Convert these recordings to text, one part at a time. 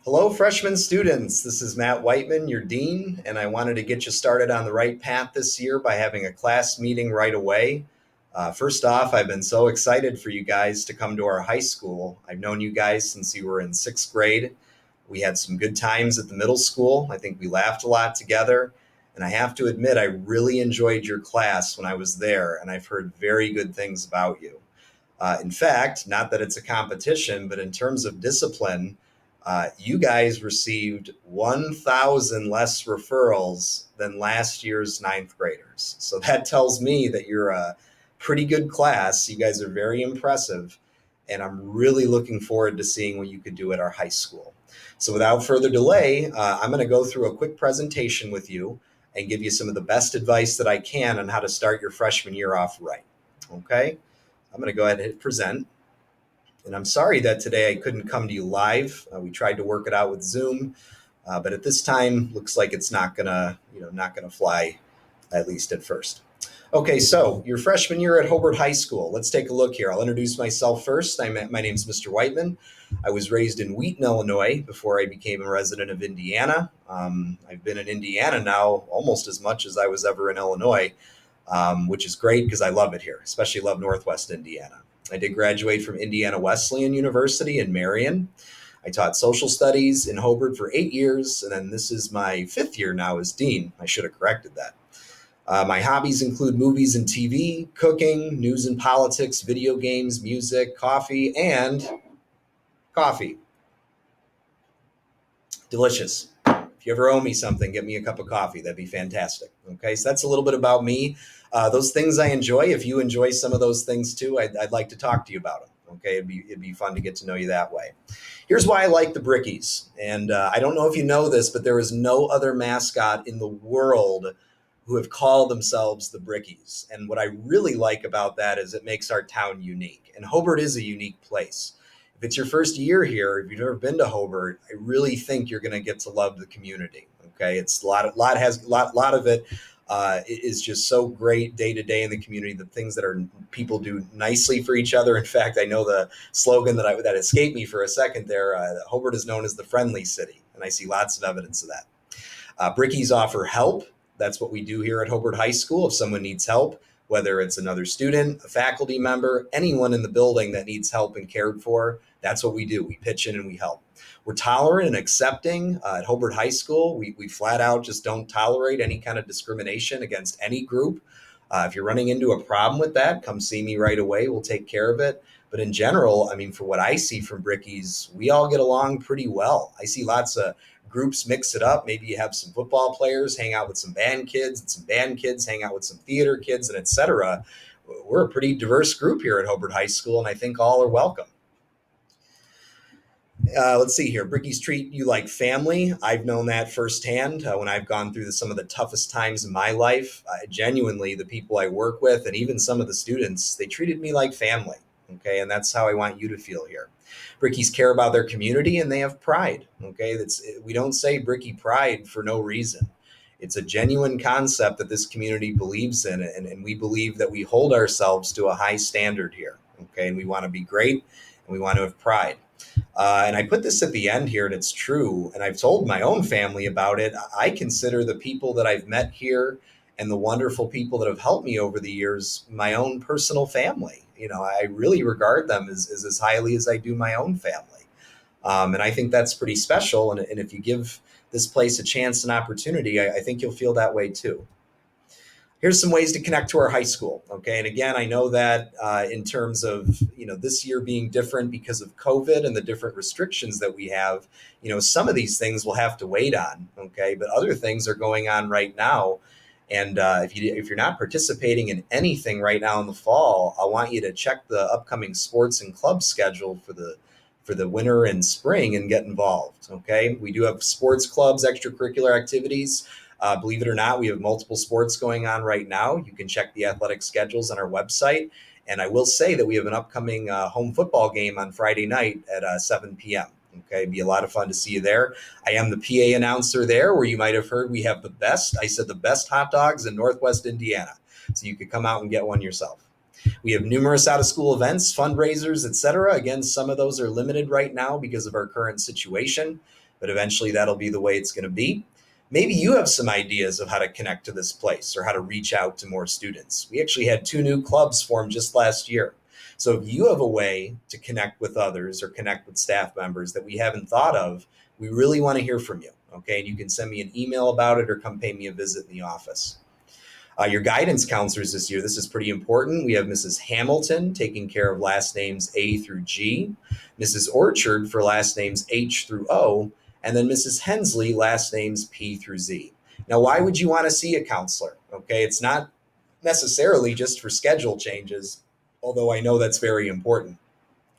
Hello, freshman students. This is Matt Whiteman, your dean, and I wanted to get you started on the right path this year by having a class meeting right away. First off, I've been so excited for you guys to come to our high school. I've known you guys since you were in sixth grade. We had some good times at the middle school. I think we laughed a lot together. And I have to admit, I really enjoyed your class when I was there, and I've heard very good things about you. In fact, not that it's a competition, but in terms of discipline, you guys received 1,000 less referrals than last year's ninth graders. So that tells me that you're a pretty good class. You guys are very impressive. And I'm really looking forward to seeing what you could do at our high school. So without further delay, I'm going to go through a quick presentation with you and give you some of the best advice that I can on how to start your freshman year off right. Okay? I'm going to go ahead and hit present. And I'm sorry that today I couldn't come to you live. We tried to work it out with Zoom, but at this time, looks like it's not gonna fly, at least at first. Okay, so your freshman year at Hobart High School. Let's take a look here. I'll introduce myself first. My name is Mr. Whiteman. I was raised in Wheaton, Illinois, before I became a resident of Indiana. I've been in Indiana now almost as much as I was ever in Illinois, which is great because I love it here, especially love Northwest Indiana. I did graduate from Indiana Wesleyan University in Marion. I taught social studies in Hobart for 8 years, and then this is my fifth year now as dean. I should have corrected that. My hobbies include movies and TV, cooking, news and politics, video games, music, coffee, and coffee. Delicious. If you ever owe me something, get me a cup of coffee. That'd be fantastic. Okay, so that's a little bit about me. Those things I enjoy. If you enjoy some of those things too, I'd like to talk to you about them. Okay, it'd be fun to get to know you that way. Here's why I like the Brickies, and I don't know if you know this, but there is no other mascot in the world who have called themselves the Brickies. And what I really like about that is it makes our town unique. And Hobart is a unique place. If it's your first year here, if you've never been to Hobart, I really think you're going to get to love the community. Okay, it's a lot of it is just so great day to day in the community. The things that are people do nicely for each other. In fact, I know the slogan that escaped me for a second there. Hobart is known as the friendly city, and I see lots of evidence of that. Brickies offer help. That's what we do here at Hobart High School. If someone needs help, whether it's another student, a faculty member, anyone in the building that needs help and cared for, that's what we do. We pitch in and we help. We're tolerant and accepting at Hobart High School. We flat out just don't tolerate any kind of discrimination against any group. If you're running into a problem with that, come see me right away. We'll take care of it. But in general, I mean, for what I see from Brickies, we all get along pretty well. I see lots of groups mix it up. Maybe you have some football players hang out with some band kids, and some band kids hang out with some theater kids, and etc. We're a pretty diverse group here at Hobart High School, and I think all are welcome. Let's see here. Brickies treat you like family. I've known that firsthand when I've gone through some of the toughest times in my life. Genuinely, the people I work with and even some of the students, they treated me like family. Okay, and that's how I want you to feel here. Brickies care about their community and they have pride. Okay, we don't say Bricky pride for no reason. It's a genuine concept that this community believes in, and we believe that we hold ourselves to a high standard here. Okay, and we want to be great and we want to have pride. And I put this at the end here, and it's true. And I've told my own family about it. I consider the people that I've met here and the wonderful people that have helped me over the years my own personal family. You know, I really regard them as highly as I do my own family. And I think that's pretty special. And if you give this place a chance and opportunity, I think you'll feel that way too. Here's some ways to connect to our high school. Okay, and again, I know that in terms of this year being different because of COVID and the different restrictions that we have, some of these things we'll have to wait on. Okay, but other things are going on right now. And if you're not participating in anything right now in the fall, I want you to check the upcoming sports and club schedule for the winter and spring and get involved. Okay, we do have sports clubs, extracurricular activities. Believe it or not, we have multiple sports going on right now. You can check the athletic schedules on our website. And I will say that we have an upcoming home football game on Friday night at 7 p.m. Okay, it'd be a lot of fun to see you there. I am the PA announcer there, where you might have heard we have the best hot dogs in Northwest Indiana. So you could come out and get one yourself. We have numerous out-of-school events, fundraisers, etc. Again, some of those are limited right now because of our current situation. but eventually that'll be the way it's going to be. Maybe you have some ideas of how to connect to this place or how to reach out to more students. We actually had 2 new clubs formed just last year. So if you have a way to connect with others or connect with staff members that we haven't thought of, we really want to hear from you. Okay. And you can send me an email about it or come pay me a visit in the office. Your guidance counselors this year, this is pretty important. We have Mrs. Hamilton taking care of last names A through G, Mrs. Orchard for last names H through O, and then Mrs. Hensley, last names P through Z. Now, why would you want to see a counselor? Okay, it's not necessarily just for schedule changes, although I know that's very important.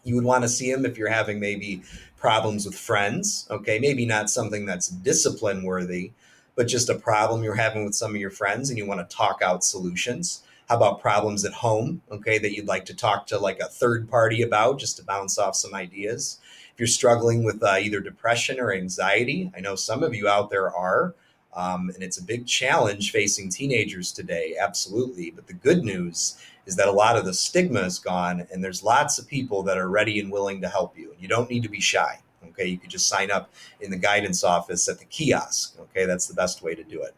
You would want to see them if you're having maybe problems with friends, okay, maybe not something that's discipline worthy, but just a problem you're having with some of your friends and you want to talk out solutions. How about problems at home, okay, that you'd like to talk to like a third party about just to bounce off some ideas? If you're struggling with either depression or anxiety, I know some of you out there are, and it's a big challenge facing teenagers today, absolutely. But the good news is that a lot of the stigma is gone and there's lots of people that are ready and willing to help you. You don't need to be shy. Okay, you could just sign up in the guidance office at the kiosk. Okay, that's the best way to do it.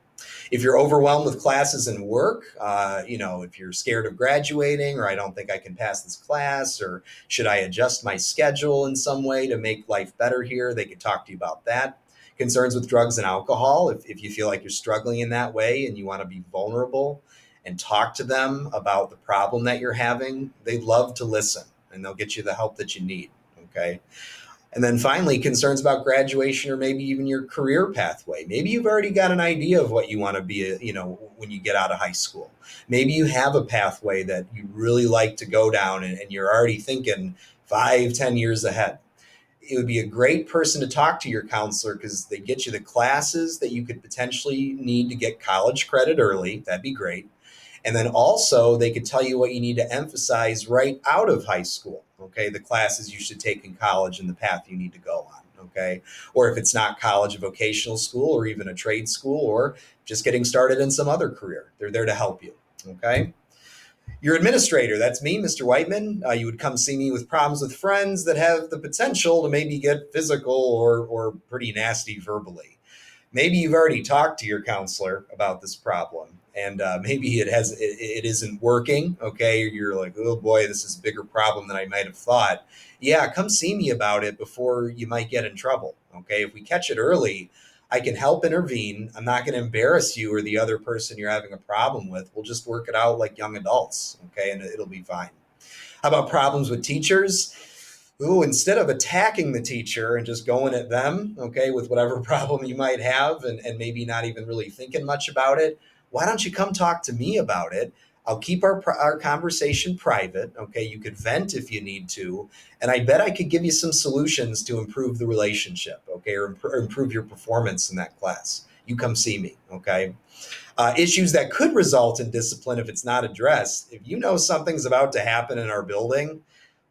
If you're overwhelmed with classes and work, if you're scared of graduating, or I don't think I can pass this class, or should I adjust my schedule in some way to make life better here, they could talk to you about that. Concerns with drugs and alcohol, if you feel like you're struggling in that way and you want to be vulnerable and talk to them about the problem that you're having, they'd love to listen and they'll get you the help that you need. Okay. And then finally, concerns about graduation or maybe even your career pathway. Maybe you've already got an idea of what you want to be, when you get out of high school. Maybe you have a pathway that you really like to go down and you're already thinking 5-10 years ahead. It would be a great person to talk to your counselor because they get you the classes that you could potentially need to get college credit early. That'd be great. And then also they could tell you what you need to emphasize right out of high school. Okay. The classes you should take in college and the path you need to go on. Okay. Or if it's not college, a vocational school or even a trade school or just getting started in some other career, they're there to help you. Okay. Your administrator, that's me, Mr. Whiteman. You would come see me with problems with friends that have the potential to maybe get physical or pretty nasty verbally. Maybe you've already talked to your counselor about this problem and maybe it isn't working. Okay. You're like, oh boy, this is a bigger problem than I might have thought. Yeah. Come see me about it before you might get in trouble. Okay. If we catch it early, I can help intervene. I'm not going to embarrass you or the other person you're having a problem with. We'll just work it out like young adults. Okay. And it'll be fine. How about problems with teachers? Ooh, instead of attacking the teacher and just going at them, okay, with whatever problem you might have and maybe not even really thinking much about it, why don't you come talk to me about it? I'll keep our conversation private. Okay. You could vent if you need to. And I bet I could give you some solutions to improve the relationship. Okay. Or improve your performance in that class. You come see me. Okay. Issues that could result in discipline if it's not addressed. If you know something's about to happen in our building,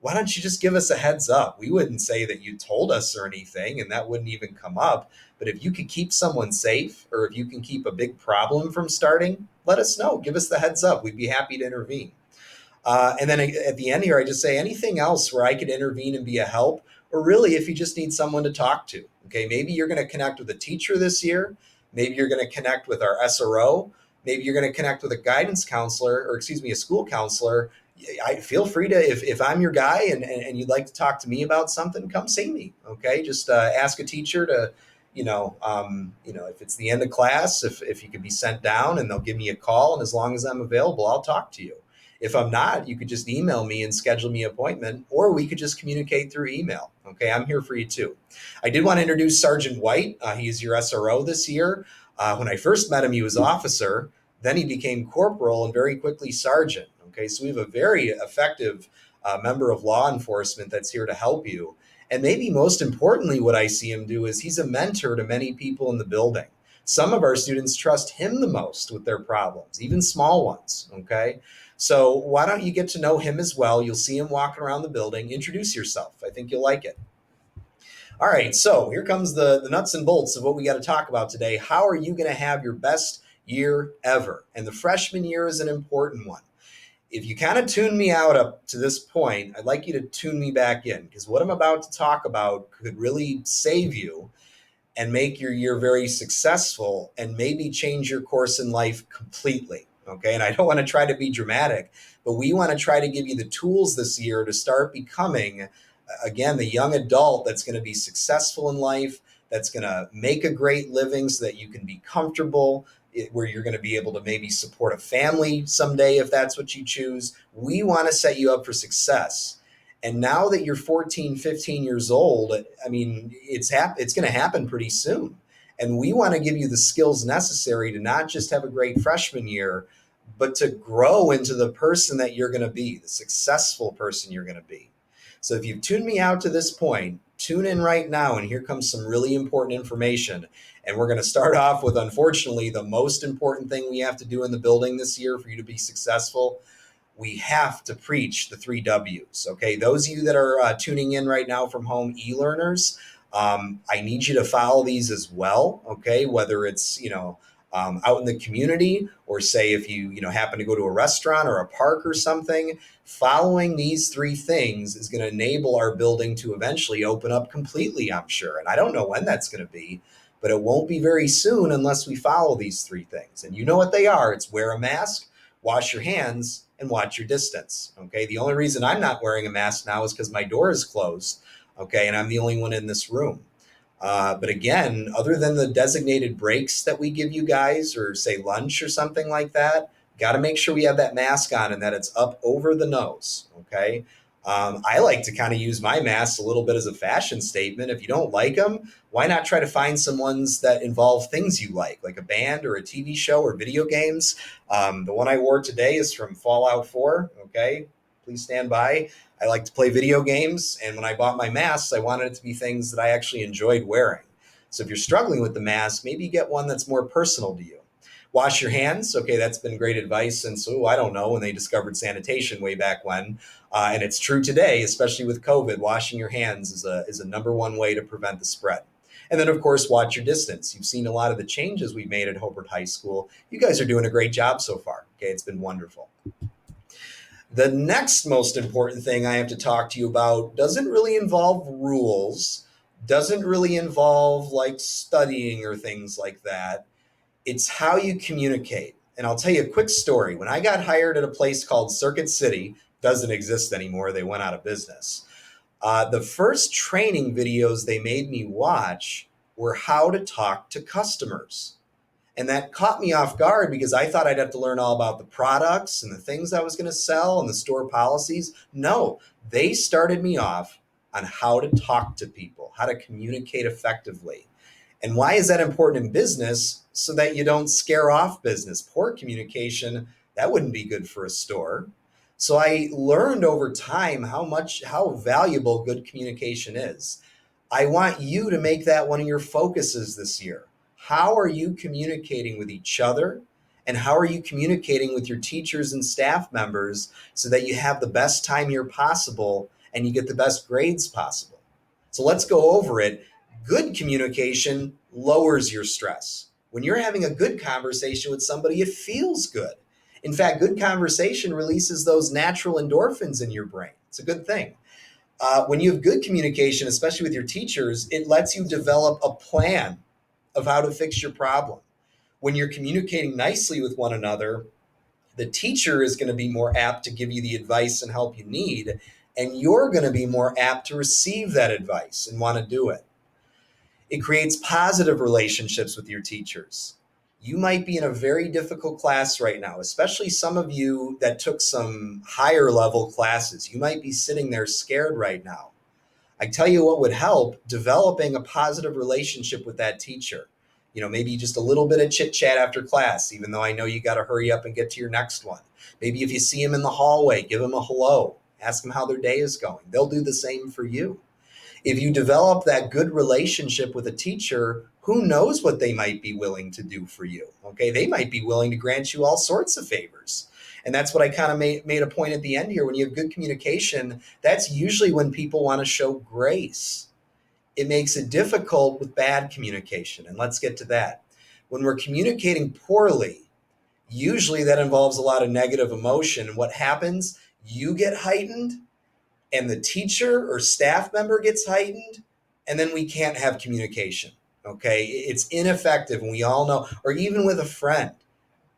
why don't you just give us a heads up? We wouldn't say that you told us or anything, and that wouldn't even come up. But if you could keep someone safe or if you can keep a big problem from starting, let us know. Give us the heads up. We'd be happy to intervene. And then at the end here, I just say anything else where I could intervene and be a help, or really if you just need someone to talk to. Okay, maybe you're going to connect with a teacher this year. Maybe you're going to connect with our SRO. Maybe you're going to connect with a guidance counselor, or excuse me, a school counselor. I feel free to, if I'm your guy and you'd like to talk to me about something, come see me. Okay, just ask a teacher to, if it's the end of class, if you could be sent down and they'll give me a call, and as long as I'm available, I'll talk to you. If I'm not, you could just email me and schedule me an appointment, or we could just communicate through email. Okay, I'm here for you too. I did want to introduce Sergeant White. He's your SRO this year. When I first met him, he was officer. Then he became corporal and very quickly sergeant. Okay, so we have a very effective member of law enforcement that's here to help you. And maybe most importantly, what I see him do is he's a mentor to many people in the building. Some of our students trust him the most with their problems, even small ones. Okay. So why don't you get to know him as well? You'll see him walking around the building. Introduce yourself. I think you'll like it. All right, so here comes the nuts and bolts of what we got to talk about today. How are you going to have your best year ever? And the freshman year is an important one. If you kind of tune me out up to this point, I'd like you to tune me back in because what I'm about to talk about could really save you and make your year very successful and maybe change your course in life completely. Okay. And I don't want to try to be dramatic, but we want to try to give you the tools this year to start becoming, again, the young adult that's going to be successful in life, that's going to make a great living so that you can be comfortable, where you're going to be able to maybe support a family someday if that's what you choose. We want to set you up for success. And now that you're 14, 15 years old, I mean, it's going to happen pretty soon. And we want to give you the skills necessary to not just have a great freshman year, but to grow into the person that you're going to be, the successful person you're going to be. So if you've tuned me out to this point, tune in right now, and here comes some really important information. And we're going to start off with, unfortunately, the most important thing we have to do in the building this year for you to be successful. We have to preach the 3 W's. Okay, those of you that are tuning in right now from home, e-learners, I need you to follow these as well. Okay, whether it's out in the community, or say if you happen to go to a restaurant or a park or something, following these 3 things is going to enable our building to eventually open up completely, I'm sure. And I don't know when that's going to be, but it won't be very soon unless we follow these 3 things. And you know what they are. It's wear a mask, wash your hands, and watch your distance. Okay. The only reason I'm not wearing a mask now is because my door is closed. Okay. And I'm the only one in this room. But again, other than the designated breaks that we give you guys, or say lunch or something like that, got to make sure we have that mask on and that it's up over the nose. Okay. I like to kind of use my masks a little bit as a fashion statement. If you don't like them, why not try to find some ones that involve things you like a band or a TV show or video games? The one I wore today is from Fallout 4. Okay. Please stand by. I like to play video games. And when I bought my masks, I wanted it to be things that I actually enjoyed wearing. So if you're struggling with the mask, maybe get one that's more personal to you. Wash your hands. Okay, that's been great advice since, I don't know, when they discovered sanitation way back when. And it's true today, especially with COVID. Washing your hands is a number one way to prevent the spread. And then, of course, watch your distance. You've seen a lot of the changes we've made at Hobart High School. You guys are doing a great job so far. Okay, it's been wonderful. The next most important thing I have to talk to you about doesn't really involve rules, doesn't really involve like studying or things like that. It's how you communicate. And I'll tell you a quick story. When I got hired at a place called Circuit City, doesn't exist anymore, they went out of business. The first training videos they made me watch were how to talk to customers. And that caught me off guard because I thought I'd have to learn all about the products and the things I was going to sell and the store policies. No, they started me off on how to talk to people, how to communicate effectively. And why is that important in business? So that you don't scare off business. Poor communication, that wouldn't be good for a store. So I learned over time how valuable good communication is. I want you to make that one of your focuses this year. How are you communicating with each other? And how are you communicating with your teachers and staff members so that you have the best time here possible and you get the best grades possible? So let's go over it. Good communication lowers your stress. When you're having a good conversation with somebody, it feels good. In fact, good conversation releases those natural endorphins in your brain. It's a good thing. When you have good communication, especially with your teachers, it lets you develop a plan of how to fix your problem. When you're communicating nicely with one another, the teacher is going to be more apt to give you the advice and help you need, and you're going to be more apt to receive that advice and want to do it. It creates positive relationships with your teachers. You might be in a very difficult class right now, especially some of you that took some higher level classes. You might be sitting there scared right now. I tell you what would help: developing a positive relationship with that teacher. Maybe just a little bit of chit chat after class, even though I know you got to hurry up and get to your next one. Maybe if you see them in the hallway, give them a hello, ask them how their day is going. They'll do the same for you. If you develop that good relationship with a teacher, who knows what they might be willing to do for you? Okay, they might be willing to grant you all sorts of favors. And that's what I kind of made a point at the end here. When you have good communication, that's usually when people want to show grace. It makes it difficult with bad communication. And let's get to that. When we're communicating poorly, usually that involves a lot of negative emotion. And what happens? You get heightened, and the teacher or staff member gets heightened, and then we can't have communication. Okay. It's ineffective. And we all know, or even with a friend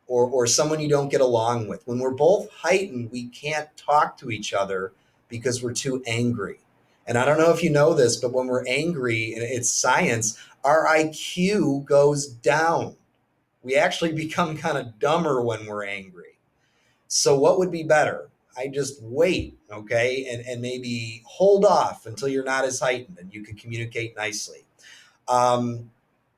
or someone you don't get along with. When we're both heightened, we can't talk to each other because we're too angry. And I don't know if you know this, but when we're angry, and it's science, our IQ goes down. We actually become kind of dumber when we're angry. So, what would be better? I just wait, okay, and maybe hold off until you're not as heightened and you can communicate nicely. Um,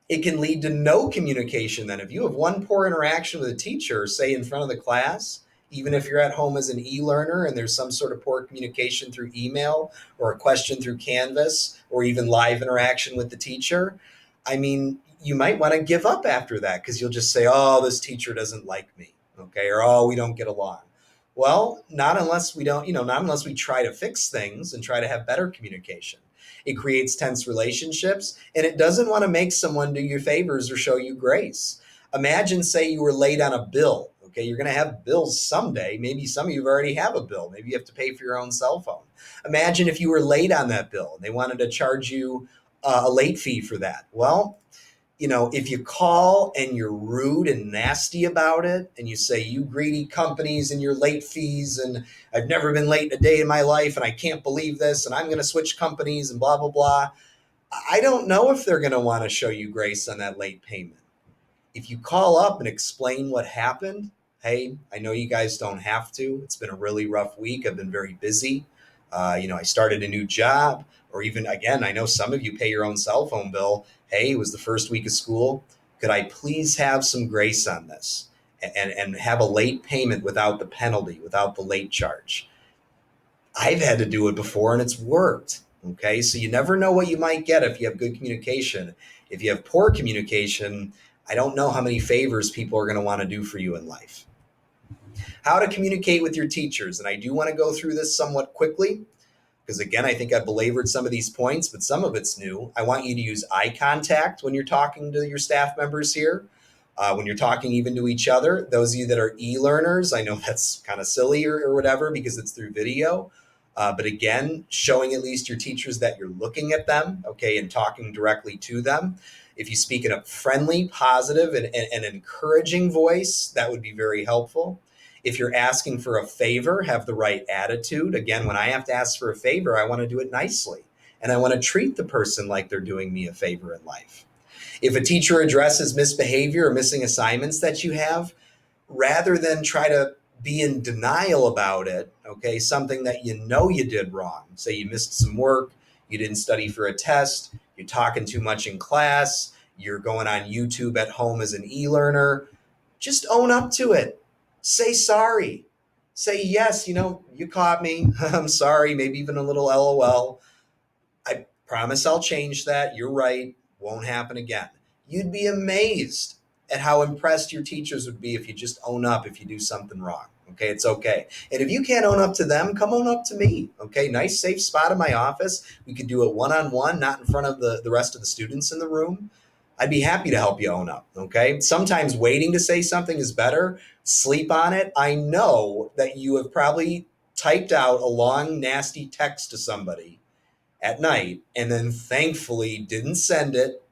it can lead to no communication then. If you have one poor interaction with a teacher, say in front of the class, even if you're at home as an e-learner and there's some sort of poor communication through email or a question through Canvas or even live interaction with the teacher, I mean, you might want to give up after that because you'll just say, oh, this teacher doesn't like me, okay, or oh, we don't get along. Well, not unless we don't, not unless we try to fix things and try to have better communication. It creates tense relationships, and it doesn't want to make someone do you favors or show you grace. Imagine, say, you were late on a bill. Okay, you're going to have bills someday. Maybe some of you already have a bill. Maybe you have to pay for your own cell phone. Imagine if you were late on that bill and they wanted to charge you a late fee for that. Well, if you call and you're rude and nasty about it and you say, you greedy companies and your late fees, and I've never been late a day in my life and I can't believe this and I'm going to switch companies and blah, blah, blah. I don't know if they're going to want to show you grace on that late payment. If you call up and explain what happened, hey, I know you guys don't have to. It's been a really rough week. I've been very busy. I started a new job, or even again, I know some of you pay your own cell phone bill. Hey, it was the first week of school. Could I please have some grace on this and have a late payment without the penalty, without the late charge? I've had to do it before and it's worked. Okay. So you never know what you might get if you have good communication. If you have poor communication, I don't know how many favors people are going to want to do for you in life. How to communicate with your teachers. And I do want to go through this somewhat quickly because, again, I think I've belabored some of these points, but some of it's new. I want you to use eye contact when you're talking to your staff members here. When you're talking even to each other, those of you that are e-learners, I know that's kind of silly or whatever because it's through video. But again, showing at least your teachers that you're looking at them, okay, and talking directly to them. If you speak in a friendly, positive, and encouraging voice, that would be very helpful. If you're asking for a favor, have the right attitude. Again, when I have to ask for a favor, I want to do it nicely. And I want to treat the person like they're doing me a favor in life. If a teacher addresses misbehavior or missing assignments that you have, rather than try to be in denial about it, okay, something that you know you did wrong, say you missed some work, you didn't study for a test, you're talking too much in class, you're going on YouTube at home as an e-learner, just own up to it. Say sorry. Say, yes, you caught me. I'm sorry, maybe even a little LOL. I promise I'll change that. You're right. Won't happen again. You'd be amazed at how impressed your teachers would be if you just own up if you do something wrong. Okay, it's okay. And if you can't own up to them, come own up to me. Okay, nice safe spot in my office. We could do it one-on-one, not in front of the rest of the students in the room. I'd be happy to help you own up. Okay, sometimes waiting to say something is better. Sleep on it. I know that you have probably typed out a long, nasty text to somebody at night and then thankfully didn't send it.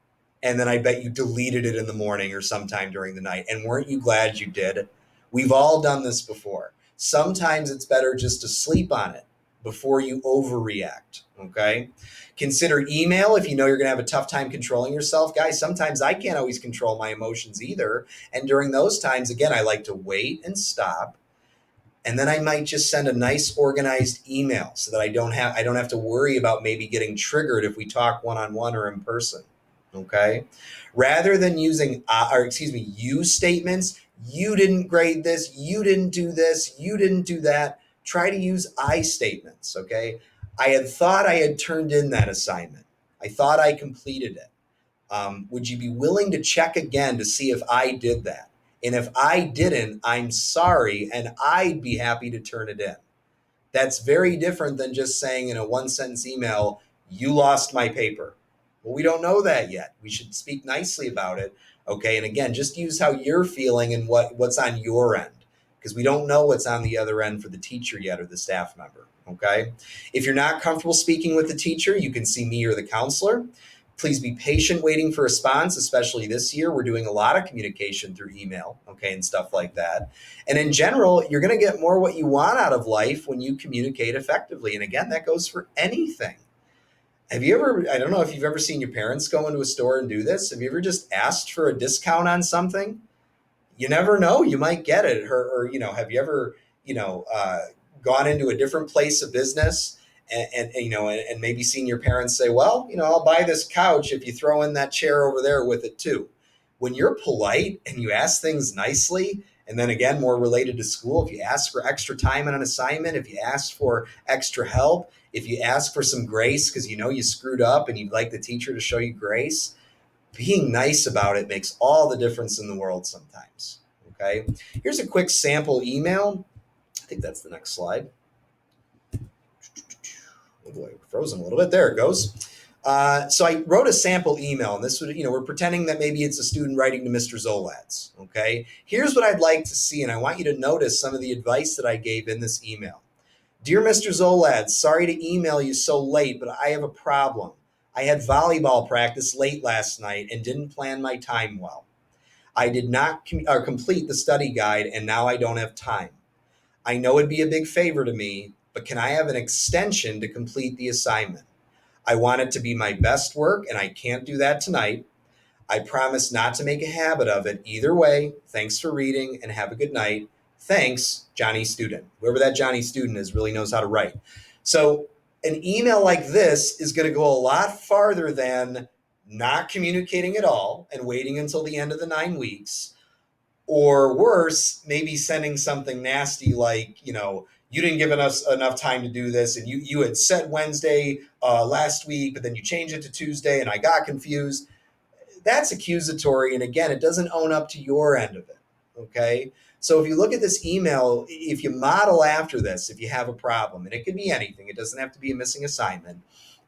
And then I bet you deleted it in the morning or sometime during the night. And weren't you glad you did? We've all done this before. Sometimes it's better just to sleep on it before you overreact. Okay. Consider email if you know you're going to have a tough time controlling yourself. Guys, sometimes I can't always control my emotions either. And during those times, again, I like to wait and stop. And then I might just send a nice organized email so that I don't have to worry about maybe getting triggered if we talk one-on-one or in person. Okay. Rather than using, you statements, you didn't grade this, you didn't do this, you didn't do that. Try to use I statements. Okay. I had thought I had turned in that assignment. I thought I completed it. Would you be willing to check again to see if I did that? And if I didn't, I'm sorry, and I'd be happy to turn it in. That's very different than just saying in a one-sentence email, you lost my paper. Well, we don't know that yet. We should speak nicely about it. Okay. And again, just use how you're feeling and what's on your end, because we don't know what's on the other end for the teacher yet or the staff member. Okay. If you're not comfortable speaking with the teacher, you can see me or the counselor. Please be patient waiting for a response, especially this year. We're doing a lot of communication through email, okay, and stuff like that. And in general, you're going to get more what you want out of life when you communicate effectively. And again, that goes for anything. Have you ever, I don't know if you've ever seen your parents go into a store and do this. Have you ever just asked for a discount on something? You never know, you might get it. Have you ever, gone into a different place of business and maybe seen your parents say, well, I'll buy this couch if you throw in that chair over there with it too. When you're polite and you ask things nicely, and then again, more related to school, if you ask for extra time on an assignment, if you ask for extra help, if you ask for some grace because you screwed up and you'd like the teacher to show you grace, being nice about it makes all the difference in the world sometimes. Okay. Here's a quick sample email. I think that's the next slide. Oh boy, frozen a little bit. There it goes. So I wrote a sample email, and this would, we're pretending that maybe it's a student writing to Mr. Zolads. Okay. Here's what I'd like to see, and I want you to notice some of the advice that I gave in this email. Dear Mr. Zolads, sorry to email you so late, but I have a problem. I had volleyball practice late last night and didn't plan my time well. I did not complete the study guide, and now I don't have time. I know it'd be a big favor to me, but can I have an extension to complete the assignment? I want it to be my best work, and I can't do that tonight. I promise not to make a habit of it either way. Thanks for reading, and have a good night. Thanks, Johnny Student. Whoever that Johnny Student is really knows how to write. So an email like this is going to go a lot farther than not communicating at all and waiting until the end of the 9 weeks. Or worse, maybe sending something nasty like, you didn't give us enough time to do this, and you had said Wednesday last week, but then you changed it to Tuesday, and I got confused. That's accusatory, and again, it doesn't own up to your end of it, okay? So if you look at this email, if you model after this, if you have a problem, and it could be anything, it doesn't have to be a missing assignment.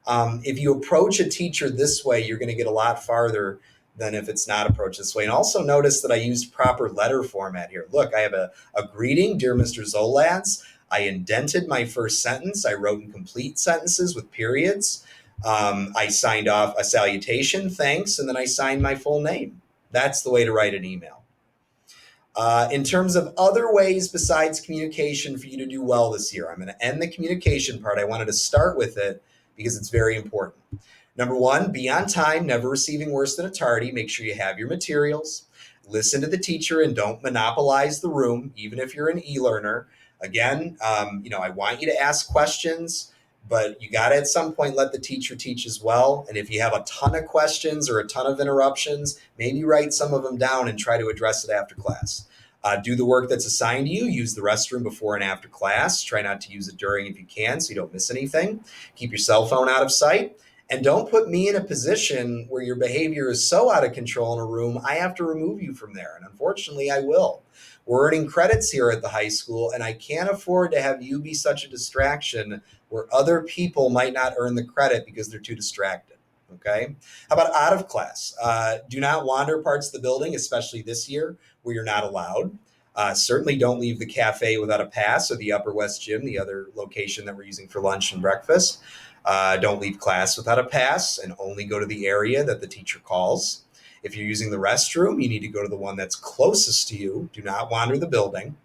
If you approach a teacher this way, you're going to get a lot farther than if it's not approached this way. And also notice that I used proper letter format here. Look, I have a greeting, dear Mr. Zolads. I indented my first sentence. I wrote in complete sentences with periods. I signed off a salutation, thanks, and then I signed my full name. That's the way to write an email. In terms of other ways besides communication for you to do well this year, I'm going to end the communication part. I wanted to start with it because it's very important. Number one, be on time, never receiving worse than a tardy. Make sure you have your materials. Listen to the teacher and don't monopolize the room, even if you're an e-learner. Again, I want you to ask questions, but you got to at some point let the teacher teach as well. And if you have a ton of questions or a ton of interruptions, maybe write some of them down and try to address it after class. Do the work that's assigned to you. Use the restroom before and after class. Try not to use it during if you can so you don't miss anything. Keep your cell phone out of sight. And don't put me in a position where your behavior is so out of control in a room, I have to remove you from there. And unfortunately, I will. We're earning credits here at the high school, and I can't afford to have you be such a distraction where other people might not earn the credit because they're too distracted. Okay? How about out of class? Do not wander parts of the building, especially this year where you're not allowed. Certainly don't leave the cafe without a pass or the Upper West Gym, the other location that we're using for lunch and breakfast. Don't leave class without a pass and only go to the area that the teacher calls. If you're using the restroom, you need to go to the one that's closest to you. Do not wander the building.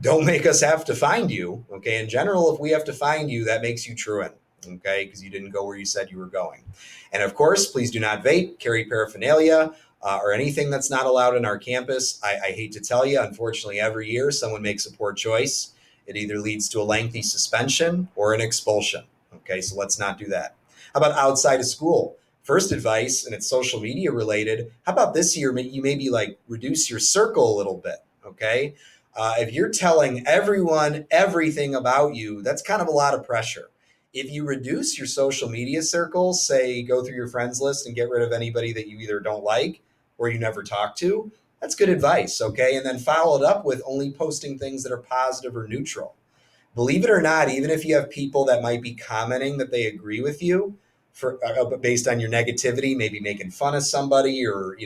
Don't make us have to find you. Okay. In general, if we have to find you, that makes you truant. Okay. Because you didn't go where you said you were going. And of course, please do not vape, carry paraphernalia, or anything that's not allowed in our campus. I hate to tell you, unfortunately, every year someone makes a poor choice. It either leads to a lengthy suspension or an expulsion. Okay, so let's not do that. How about outside of school? First advice, and it's social media related. How about this year? You maybe reduce your circle a little bit. Okay, if you're telling everyone everything about you, that's kind of a lot of pressure. If you reduce your social media circles, say go through your friends list and get rid of anybody that you either don't like or you never talk to, that's good advice. Okay, and then follow it up with only posting things that are positive or neutral. Believe it or not, even if you have people that might be commenting that they agree with you based on your negativity, maybe making fun of somebody or,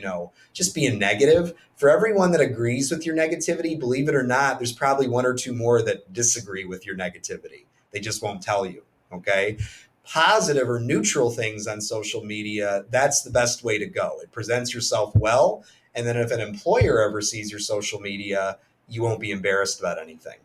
just being negative, for everyone that agrees with your negativity, believe it or not, there's probably one or two more that disagree with your negativity. They just won't tell you. Okay. positive or neutral things on social media, that's the best way to go. It presents yourself well. And then if an employer ever sees your social media, you won't be embarrassed about anything.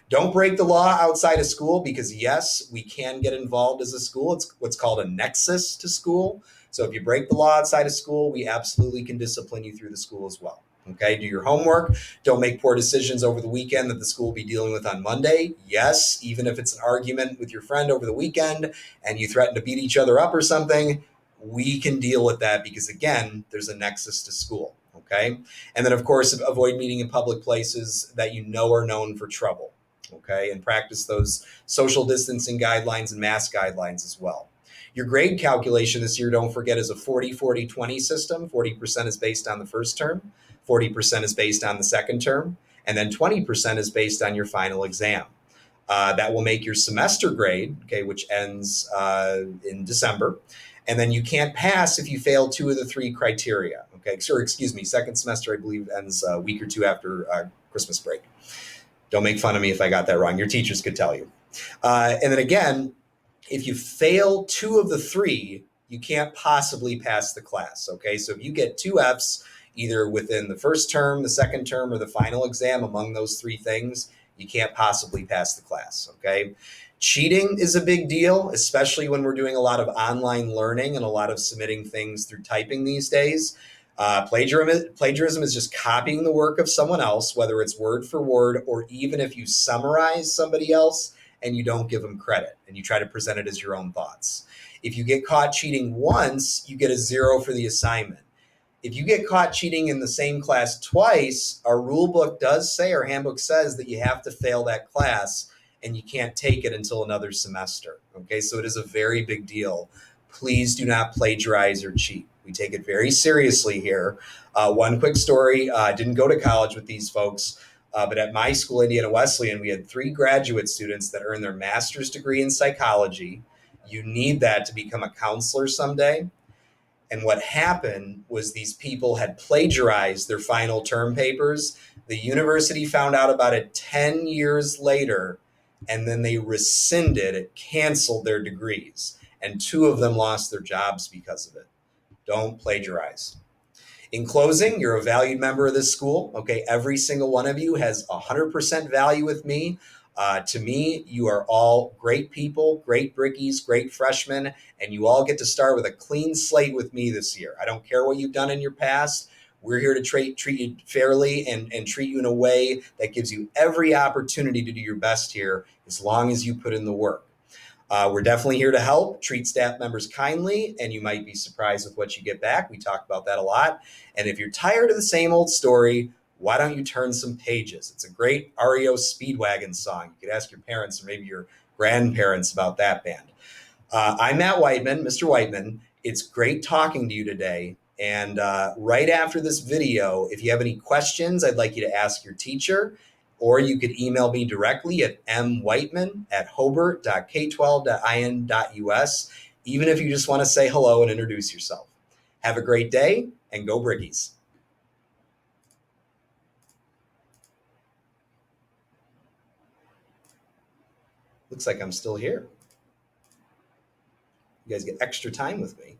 Don't break the law outside of school because, yes, we can get involved as a school. It's what's called a nexus to school. So if you break the law outside of school, we absolutely can discipline you through the school as well. Okay, do your homework. Don't make poor decisions over the weekend that the school will be dealing with on Monday. Yes, even if it's an argument with your friend over the weekend and you threaten to beat each other up or something, we can deal with that because, again, there's a nexus to school. Okay, and then, of course, avoid meeting in public places that you know are known for trouble. Okay, and practice those social distancing guidelines and mask guidelines as well. Your grade calculation this year, don't forget, is a 40-40-20 system. 40% is based on the first term, 40% is based on the second term, and then 20% is based on your final exam. That will make your semester grade, okay, which ends in December. And then you can't pass if you fail two of the three criteria. Okay, or excuse me, second semester, I believe, ends a week or two after Christmas break. Don't make fun of me if I got that wrong. Your teachers could tell you. And then again, if you fail two of the three, you can't possibly pass the class. Okay, so if you get two Fs, either within the first term, the second term, or the final exam among those three things, you can't possibly pass the class. Okay, cheating is a big deal, especially when we're doing a lot of online learning and a lot of submitting things through typing these days. Plagiarism is just copying the work of someone else, whether it's word for word or even if you summarize somebody else and you don't give them credit and you try to present it as your own thoughts. If you get caught cheating once, you get a 0 for the assignment. If you get caught cheating in the same class twice, our rule book does say, our handbook says that you have to fail that class and you can't take it until another semester. Okay, so it is a very big deal. Please do not plagiarize or cheat. We take it very seriously here. One quick story, I didn't go to college with these folks, but at my school, Indiana Wesleyan, we had 3 graduate students that earned their master's degree in psychology. You need that to become a counselor someday. And what happened was these people had plagiarized their final term papers. The university found out about it 10 years later, and then they rescinded it, canceled their degrees. And 2 of them lost their jobs because of it. Don't plagiarize. In closing, you're a valued member of this school. Okay, every single one of you has 100% value with me. To me, you are all great people, great brickies, great freshmen, and you all get to start with a clean slate with me this year. I don't care what you've done in your past. We're here to treat you fairly and treat you in a way that gives you every opportunity to do your best here as long as you put in the work. We're definitely here to help, treat staff members kindly, and you might be surprised with what you get back. We talk about that a lot. And if you're tired of the same old story, why don't you turn some pages? It's a great REO Speedwagon song. You could ask your parents or maybe your grandparents about that band. I'm Matt Whiteman, Mr. Whiteman. It's great talking to you today. And right after this video, if you have any questions, I'd like you to ask your teacher, or you could email me directly at mwhiteman@hobart.k12.in.us, even if you just want to say hello and introduce yourself. Have a great day and go Brickies. Looks like I'm still here. You guys get extra time with me.